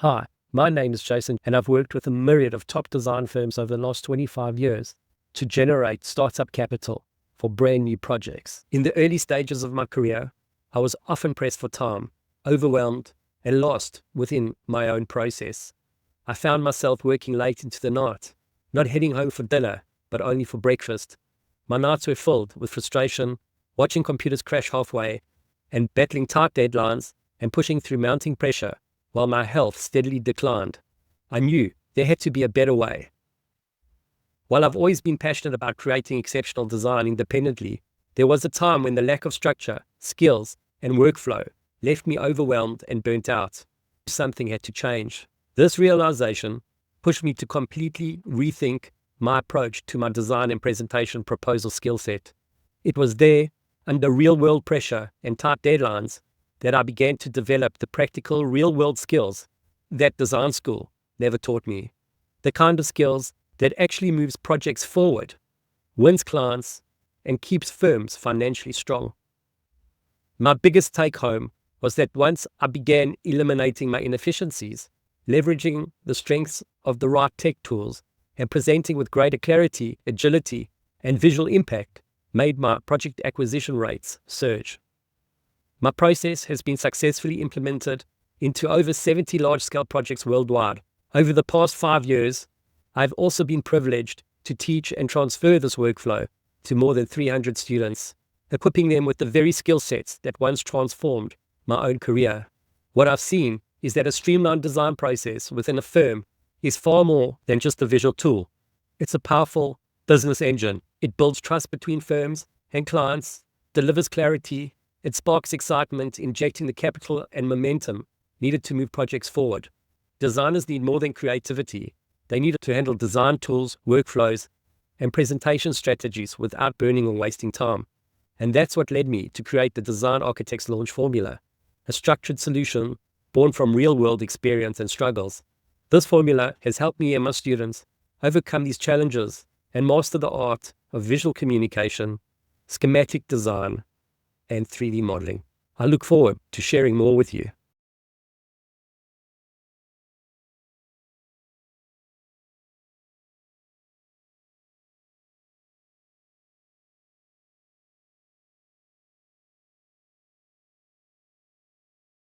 Hi, my name is Jason, and I've worked with a myriad of top design firms over the last 25 years to generate startup capital for brand new projects. In the early stages of my career, I was often pressed for time, overwhelmed, and lost within my own process. I found myself working late into the night, not heading home for dinner, but only for breakfast. My nights were filled with frustration, watching computers crash halfway, and battling tight deadlines and pushing through mounting pressure while my health steadily declined. I knew there had to be a better way. While I've always been passionate about creating exceptional design independently, there was a time when the lack of structure, skills, and workflow left me overwhelmed and burnt out. Something had to change. This realization pushed me to completely rethink my approach to my design and presentation proposal skill set. It was there, under real-world pressure and tight deadlines, that I began to develop the practical real-world skills that design school never taught me. The kind of skills that actually moves projects forward, wins clients, and keeps firms financially strong. My biggest take-home was that once I began eliminating my inefficiencies, leveraging the strengths of the right tech tools, and presenting with greater clarity, agility, and visual impact, made my project acquisition rates surge. My process has been successfully implemented into over 70 large-scale projects worldwide. Over the past 5 years, I've also been privileged to teach and transfer this workflow to more than 300 students, equipping them with the very skill sets that once transformed my own career. What I've seen is that a streamlined design process within a firm is far more than just a visual tool. It's a powerful business engine. It builds trust between firms and clients, delivers clarity. It sparks excitement, injecting the capital and momentum needed to move projects forward. Designers need more than creativity. They need to handle design tools, workflows, and presentation strategies without burning or wasting time. And that's what led me to create the Design Architect's Launch Formula, a structured solution born from real-world experience and struggles. This formula has helped me and my students overcome these challenges and master the art of visual communication, schematic design, and 3D modeling. I look forward to sharing more with you.